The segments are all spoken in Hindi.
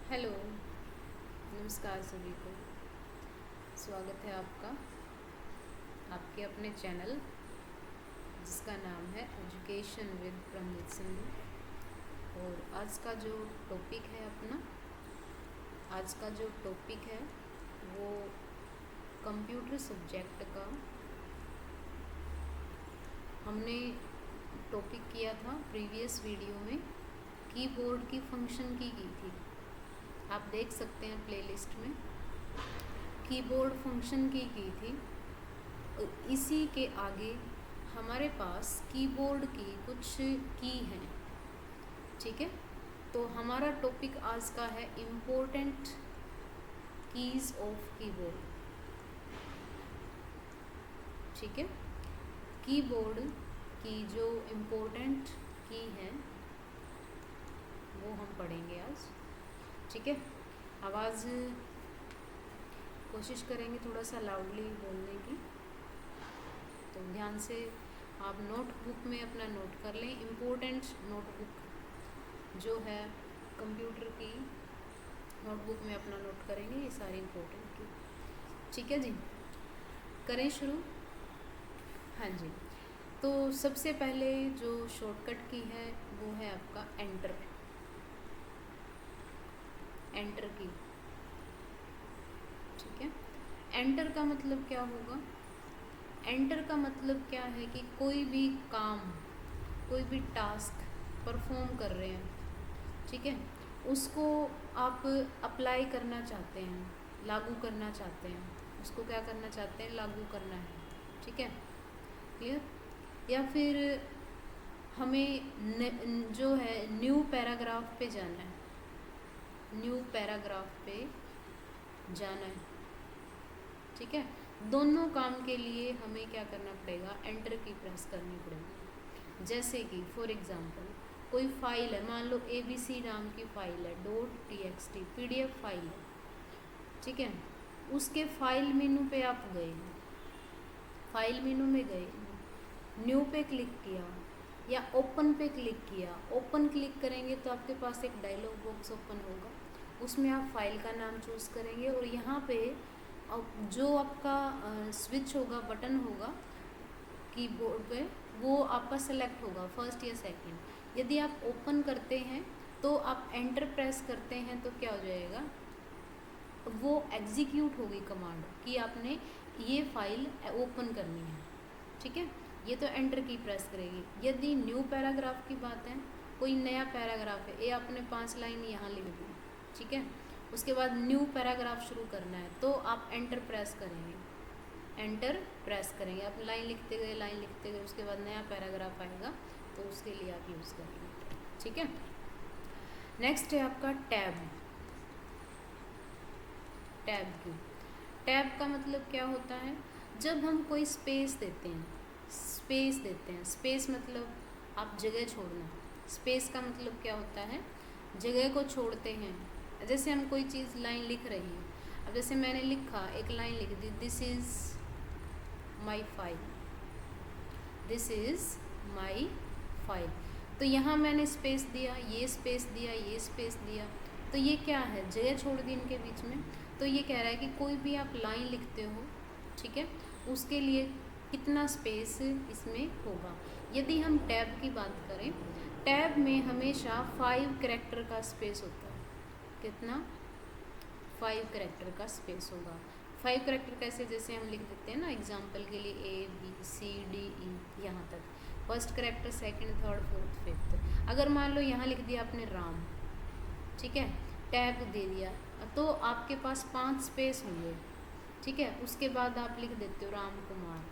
हेलो, नमस्कार सभी को। स्वागत है आपका आपके अपने चैनल जिसका नाम है एजुकेशन विद प्रमजीत सिंधु। और आज का जो टॉपिक है वो कंप्यूटर सब्जेक्ट का हमने टॉपिक किया था प्रीवियस वीडियो में। कीबोर्ड की फंक्शन की थी, आप देख सकते हैं प्लेलिस्ट में। कीबोर्ड फंक्शन की थी। इसी के आगे हमारे पास कीबोर्ड की कुछ की हैं, ठीक है। तो हमारा टॉपिक आज का है इम्पोर्टेंट कीज़ ऑफ कीबोर्ड, ठीक है। कीबोर्ड की जो इम्पोर्टेंट की है वो हम पढ़ेंगे आज, ठीक है। आवाज़ कोशिश करेंगे थोड़ा सा लाउडली बोलने की, तो ध्यान से आप नोटबुक में अपना नोट कर लें। इम्पोर्टेंट नोटबुक जो है कंप्यूटर की नोटबुक में अपना नोट करेंगे ये सारी इम्पोर्टेंट की, ठीक है जी। करें शुरू। हाँ जी, तो सबसे पहले जो शॉर्टकट की है वो है आपका एंटर की, ठीक है। एंटर का मतलब क्या होगा? एंटर का मतलब क्या है कि कोई भी काम, कोई भी टास्क परफॉर्म कर रहे हैं, ठीक है, उसको आप अप्लाई करना चाहते हैं, लागू करना चाहते हैं, उसको क्या करना चाहते हैं? लागू करना है, ठीक है, क्लियर। या फिर हमें जो है न्यू पैराग्राफ पे जाना है, न्यू पैराग्राफ पे जाना है, ठीक है। दोनों काम के लिए हमें क्या करना पड़ेगा? एंटर की प्रेस करनी पड़ेगी। जैसे कि फॉर एग्जांपल कोई फाइल है, मान लो ABC नाम की फाइल है, .txt PDF फाइल है, ठीक है। उसके फाइल मेनू पे आप गए, फाइल मेनू में गए, न्यू पे क्लिक किया या ओपन पे क्लिक किया। ओपन क्लिक करेंगे तो आपके पास एक डायलॉग बॉक्स ओपन होगा, उसमें आप फाइल का नाम चूज़ करेंगे और यहाँ पे जो आपका स्विच होगा, बटन होगा कीबोर्ड पे, वो आपका सेलेक्ट होगा फर्स्ट या सेकंड। यदि आप ओपन करते हैं तो आप एंटर प्रेस करते हैं तो क्या हो जाएगा? वो एग्जीक्यूट होगी कमांड कि आपने ये फाइल ओपन करनी है, ठीक है। ये तो एंटर की प्रेस करेगी। यदि न्यू पैराग्राफ की बात है, कोई नया पैराग्राफ है, ये आपने 5 लाइन यहाँ लिख दी, ठीक है, उसके बाद न्यू पैराग्राफ शुरू करना है तो आप एंटर प्रेस करेंगे, एंटर प्रेस करेंगे। आप लाइन लिखते गए, उसके बाद नया पैराग्राफ आएगा तो उसके लिए आप यूज़ करेंगे, ठीक है। नेक्स्ट है आपका टैब की। टैब का मतलब क्या होता है? जब हम कोई स्पेस देते हैं, स्पेस मतलब आप जगह छोड़ना। स्पेस का मतलब क्या होता है? जगह को छोड़ते हैं। जैसे हम कोई चीज़ लाइन लिख रही हैं, अब जैसे मैंने लिखा, एक लाइन लिख दी, this is my file, this is my file. तो यहाँ मैंने स्पेस दिया, ये स्पेस दिया, ये स्पेस दिया, तो ये क्या है? जगह छोड़ दी इनके बीच में। तो ये कह रहा है कि कोई भी आप लाइन लिखते हो, ठीक है, उसके लिए कितना स्पेस इसमें होगा। यदि हम टैब की बात करें, टैब में हमेशा 5 कैरेक्टर का स्पेस होता है। कितना? 5 कैरेक्टर का स्पेस होगा। 5 कैरेक्टर कैसे? जैसे हम लिख देते हैं ना एग्जाम्पल के लिए ABCDE यहाँ तक, first character, second, third, fourth, fifth. अगर मान लो यहाँ लिख दिया आपने राम, ठीक है, टैब दे दिया, तो आपके पास 5 स्पेस होंगे, ठीक है। उसके बाद आप लिख देते हो राम कुमार,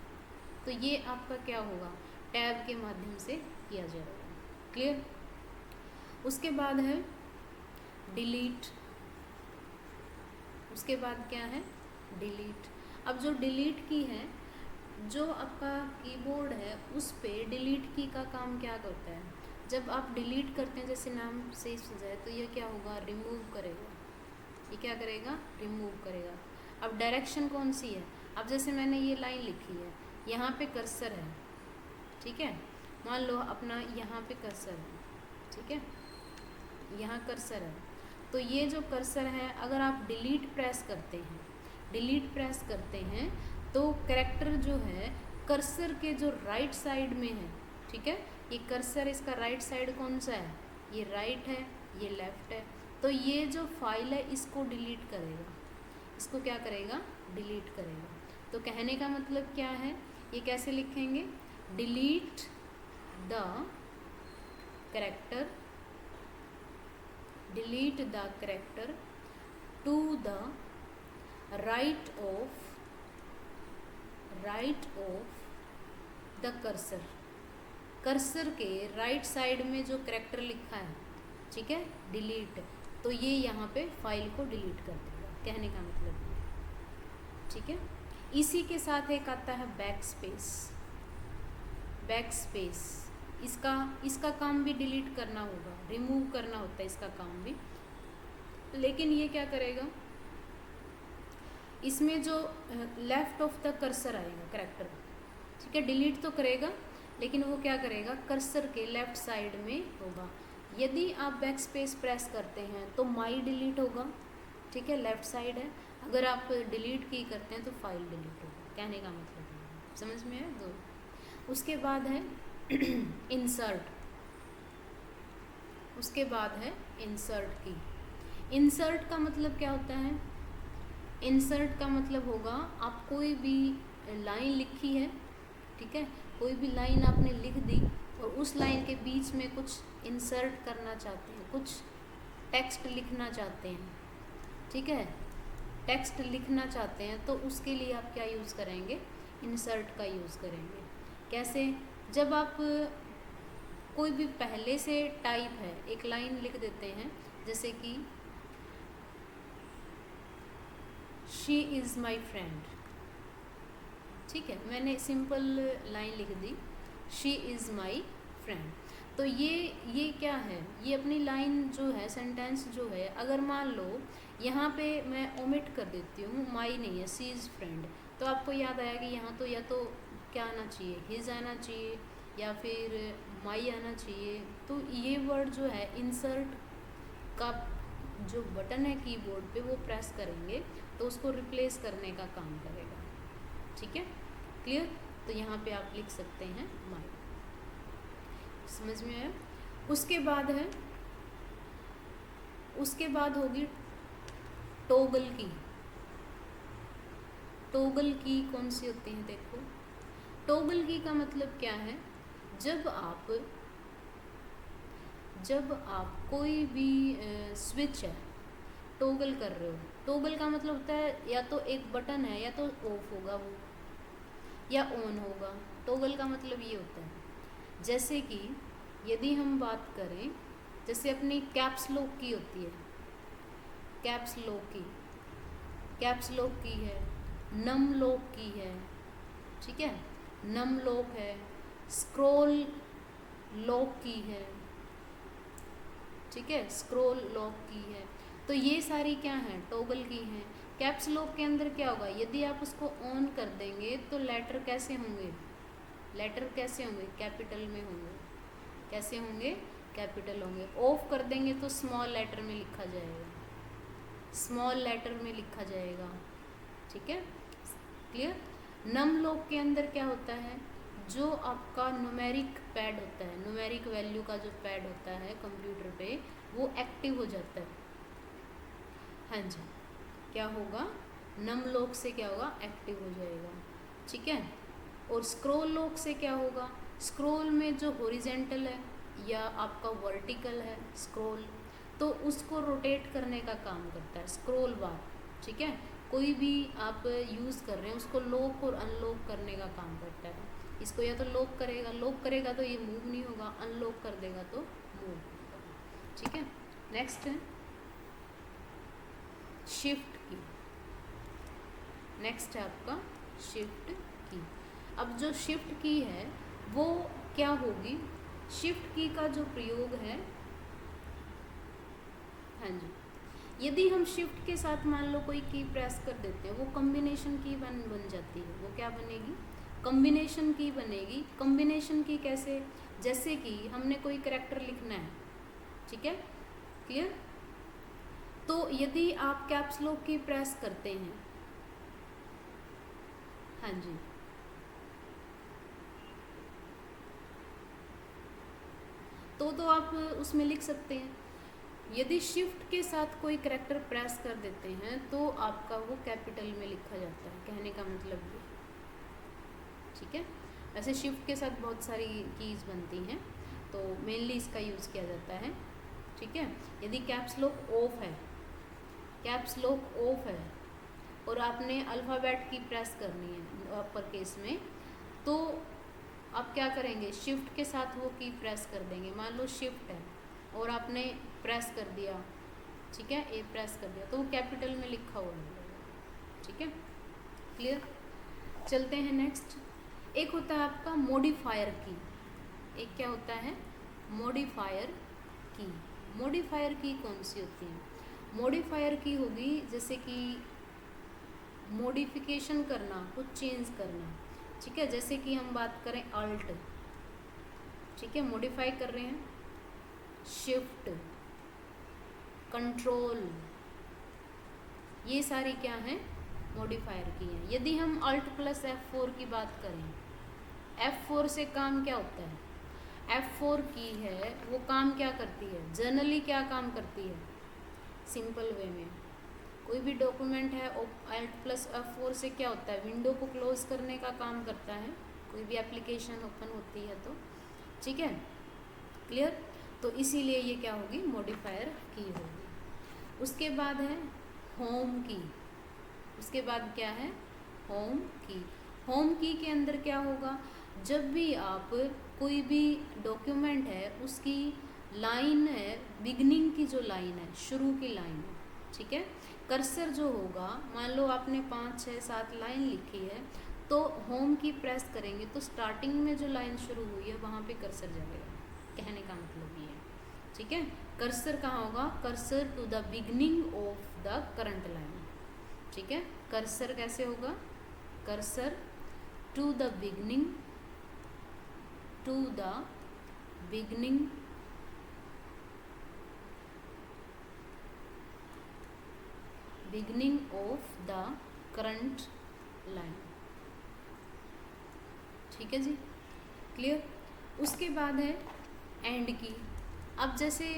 तो ये आपका क्या होगा? टैब के माध्यम से किया जाएगा, क्लियर। उसके बाद है डिलीट। उसके बाद क्या है? डिलीट। अब जो डिलीट की है, जो आपका कीबोर्ड है उस पे डिलीट की का काम क्या करता है? जब आप डिलीट करते हैं, जैसे नाम से जाए, तो ये क्या होगा? रिमूव करेगा। ये क्या करेगा? रिमूव करेगा। अब डायरेक्शन कौन सी है? अब जैसे मैंने ये लाइन लिखी है, यहाँ पे कर्सर है, ठीक है, मान लो अपना यहाँ पे कर्सर है, ठीक है, यहाँ कर्सर है, तो ये जो कर्सर है, अगर आप डिलीट प्रेस करते हैं तो कैरेक्टर जो है कर्सर के जो राइट साइड में है, ठीक है, ये कर्सर इसका राइट साइड कौन सा है, ये राइट है, ये लेफ्ट है, तो ये जो फाइल है इसको डिलीट करेगा, इसको क्या करेगा, डिलीट करेगा। तो कहने का मतलब क्या है, ये कैसे लिखेंगे, delete the character to the right of the cursor के राइट साइड में जो कैरेक्टर लिखा है, ठीक है, डिलीट, तो ये यहाँ पे फाइल को डिलीट कर देगा, कहने का मतलब ये, ठीक है। इसी के साथ एक आता है बैक स्पेस, इसका काम भी डिलीट करना होगा, रिमूव करना होता है इसका काम भी, लेकिन ये क्या करेगा, इसमें जो लेफ्ट ऑफ द कर्सर आएगा कैरेक्टर, ठीक है, डिलीट तो करेगा लेकिन वो क्या करेगा, कर्सर के लेफ्ट साइड में होगा। यदि आप बैक स्पेस प्रेस करते हैं तो माई डिलीट होगा, ठीक है, लेफ्ट साइड है, अगर आप डिलीट की करते हैं तो फाइल डिलीट होगा, कहने का मतलब है, समझ में है। दो, उसके बाद है इंसर्ट, उसके बाद है इंसर्ट की। इंसर्ट का मतलब क्या होता है, इंसर्ट का मतलब होगा आप कोई भी लाइन लिखी है, ठीक है, कोई भी लाइन आपने लिख दी और उस लाइन के बीच में कुछ इंसर्ट करना चाहते हैं, कुछ टेक्स्ट लिखना चाहते हैं, ठीक है, टेक्स्ट लिखना चाहते हैं, तो उसके लिए आप क्या यूज़ करेंगे, इंसर्ट का यूज़ करेंगे। कैसे, जब आप कोई भी पहले से टाइप है, एक लाइन लिख देते हैं, जैसे कि शी इज़ माई फ्रेंड, ठीक है, मैंने सिंपल लाइन लिख दी, शी इज़ माई फ्रेंड, तो ये क्या है, ये अपनी लाइन जो है, सेंटेंस जो है, अगर मान लो यहाँ पे मैं ओमिट कर देती हूँ, माई नहीं है, शी इज़ फ्रेंड, तो आपको याद आया कि यहाँ तो या तो क्या आना चाहिए, हिज आना चाहिए या फिर माई आना चाहिए, तो ये वर्ड जो है इंसर्ट का जो बटन है कीबोर्ड पे वो प्रेस करेंगे तो उसको रिप्लेस करने का काम करेगा, ठीक है, क्लियर। तो यहाँ पे आप लिख सकते हैं माई, समझ में आया। उसके बाद होगी टॉगल की। टॉगल की कौन सी होती है, देखो, टॉगल की का मतलब क्या है, जब आप कोई भी स्विच है टॉगल कर रहे हो, टॉगल का मतलब होता है या तो एक बटन है या तो ऑफ होगा वो या ऑन होगा, टॉगल का मतलब ये होता है। जैसे कि यदि हम बात करें, जैसे अपनी कैप्स लॉक की होती है, कैप्स लॉक की है, नम लॉक की है, ठीक है, नम लॉक है, स्क्रॉल लॉक की है, ठीक है, स्क्रॉल लॉक की है, तो ये सारी क्या हैं, टॉगल की हैं। कैप्स लॉक के अंदर क्या होगा, यदि आप उसको ऑन कर देंगे तो लेटर कैसे होंगे, कैपिटल में होंगे, कैसे होंगे, कैपिटल होंगे। ऑफ कर देंगे तो स्मॉल लेटर में लिखा जाएगा, ठीक है, क्लियर। नम लॉक के अंदर क्या होता है, जो आपका न्यूमेरिक पैड होता है, न्यूमेरिक वैल्यू का जो पैड होता है कंप्यूटर पे, वो एक्टिव हो जाता है, हाँ जी, क्या होगा, नम लॉक से क्या होगा, एक्टिव हो जाएगा, ठीक है। और स्क्रॉल लॉक से क्या होगा, स्क्रॉल में जो हॉरिजेंटल है या आपका वर्टिकल है स्क्रॉल, तो उसको रोटेट करने का काम करता है स्क्रॉल बार, ठीक है, कोई भी आप यूज़ कर रहे हैं उसको लॉक और अनलॉक करने का काम करता है। इसको या तो लॉक करेगा तो ये मूव नहीं होगा, अनलॉक कर देगा तो मूव होगा, ठीक है। नेक्स्ट है शिफ्ट की, नेक्स्ट है आपका शिफ्ट की। अब जो शिफ्ट की है वो क्या होगी, शिफ्ट की का जो प्रयोग है, हाँ जी, यदि हम शिफ्ट के साथ मान लो कोई की प्रेस कर देते हैं, वो कॉम्बिनेशन की बन जाती है, वो क्या बनेगी, कॉम्बिनेशन की बनेगी। कॉम्बिनेशन की कैसे, जैसे कि हमने कोई करैक्टर लिखना है, ठीक है, क्लियर, तो यदि आप कैप्स लॉक की प्रेस करते हैं, हाँ जी, तो आप उसमें लिख सकते हैं। यदि शिफ्ट के साथ कोई करैक्टर प्रेस कर देते हैं तो आपका वो कैपिटल में लिखा जाता है, कहने का मतलब ये, ठीक है। ऐसे शिफ्ट के साथ बहुत सारी कीज़ बनती हैं, तो मेनली इसका यूज़ किया जाता है, ठीक है। यदि कैप्स लॉक ऑफ है, कैप्स लॉक ऑफ है और आपने अल्फ़ाबेट की प्रेस करनी है अपर केस में, तो आप क्या करेंगे, शिफ्ट के साथ वो की प्रेस कर देंगे। मान लो शिफ्ट है और आपने प्रेस कर दिया, ठीक है, ए प्रेस कर दिया, तो वो कैपिटल में लिखा हुआ है, ठीक है, क्लियर। चलते हैं नेक्स्ट। एक होता है आपका मॉडिफायर की, एक क्या होता है, मॉडिफायर की। मॉडिफायर की कौन सी होती है, मॉडिफायर की होगी जैसे कि मॉडिफिकेशन करना, कुछ चेंज करना, ठीक है। जैसे कि हम बात करें अल्ट, ठीक है, मॉडिफाई कर रहे हैं, शिफ्ट, कंट्रोल, ये सारी क्या हैं, मॉडिफायर की हैं। यदि हम अल्ट प्लस F4 की बात करें, F4 से काम क्या होता है, F4 की है वो काम क्या करती है, जनरली क्या काम करती है, सिंपल वे में कोई भी डॉक्यूमेंट है अल्ट प्लस F4 से क्या होता है, विंडो को क्लोज करने का काम करता है, कोई भी एप्लीकेशन ओपन होती है तो, ठीक है, क्लियर। तो इसीलिए ये क्या होगी, मॉडिफायर की होगी। उसके बाद है होम की, उसके बाद क्या है, होम की। होम की के अंदर क्या होगा, जब भी आप कोई भी डॉक्यूमेंट है उसकी लाइन है, बिगनिंग की जो लाइन है, शुरू की लाइन है, ठीक है, कर्सर जो होगा, मान लो आपने 5, 6, 7 लाइन लिखी है, तो होम की प्रेस करेंगे तो स्टार्टिंग में जो लाइन शुरू हुई है वहाँ पे कर्सर जाएगा, कहने का मतलब ये है, ठीक है। कर्सर कहाँ होगा, cursor to the beginning of the current line, ठीक है। कर्सर कैसे होगा, cursor to the beginning, to the beginning beginning of the current line, ठीक है जी, क्लियर। उसके बाद है एंड की। अब जैसे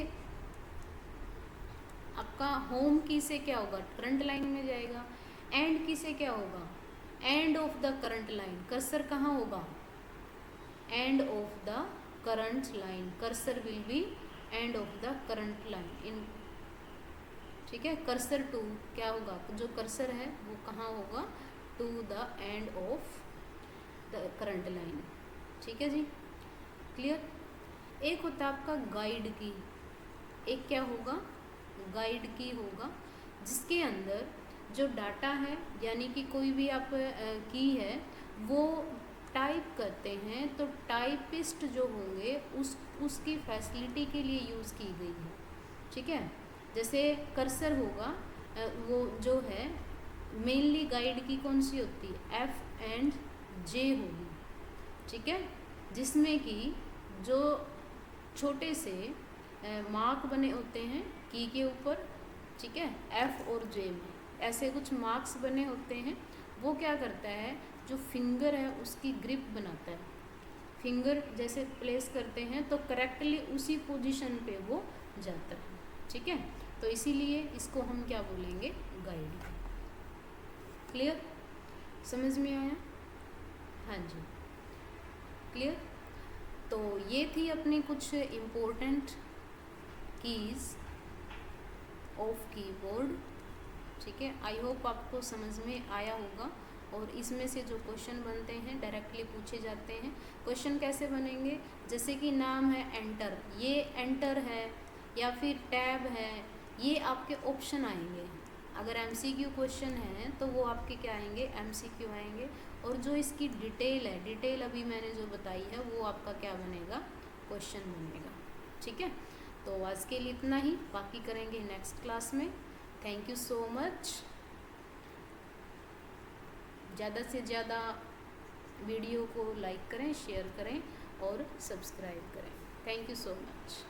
आपका होम की से क्या होगा, करंट लाइन में जाएगा, एंड की से क्या होगा, and of the current line, cursor कहाँ होगा, and of the current line, cursor will be and of the current line in, ठीक है। कर्सर टू क्या होगा, जो कर्सर है वो कहाँ होगा, to the end of the current line, ठीक है जी, क्लियर। एक होता है आपका गाइड की, एक क्या होगा, गाइड की होगा, जिसके अंदर जो डाटा है, यानी कि कोई भी आप की है वो टाइप करते हैं, तो टाइपिस्ट जो होंगे उसकी फैसिलिटी के लिए यूज़ की गई है, ठीक है। जैसे कर्सर होगा, वो जो है मेनली गाइड की कौन सी होती है, F एंड J होगी, ठीक है, जिसमें कि जो छोटे से मार्क बने होते हैं की के ऊपर, ठीक है, F और J में ऐसे कुछ मार्क्स बने होते हैं, वो क्या करता है, जो फिंगर है उसकी ग्रिप बनाता है, फिंगर जैसे प्लेस करते हैं तो करेक्टली उसी पोजीशन पे वो जाता है, ठीक है। तो इसीलिए इसको हम क्या बोलेंगे, गाइड, क्लियर, समझ में आया, हाँ जी, क्लियर। तो ये थी अपनी कुछ इम्पोर्टेंट कीज़ ऑफ कीबोर्ड, ठीक है। आई होप आपको समझ में आया होगा, और इसमें से जो क्वेश्चन बनते हैं डायरेक्टली पूछे जाते हैं। क्वेश्चन कैसे बनेंगे, जैसे कि नाम है एंटर, ये एंटर है या फिर टैब है, ये आपके ऑप्शन आएंगे। अगर MCQ क्वेश्चन है तो वो आपके क्या आएंगे, MCQ आएंगे, और जो इसकी डिटेल है, डिटेल अभी मैंने जो बताई है वो आपका क्या बनेगा, क्वेश्चन बनेगा, ठीक है। तो आज के लिए इतना ही, बाकी करेंगे नेक्स्ट क्लास में। Thank you so much. ज़्यादा से ज़्यादा वीडियो को लाइक करें, शेयर करें और सब्सक्राइब करें। Thank you so much.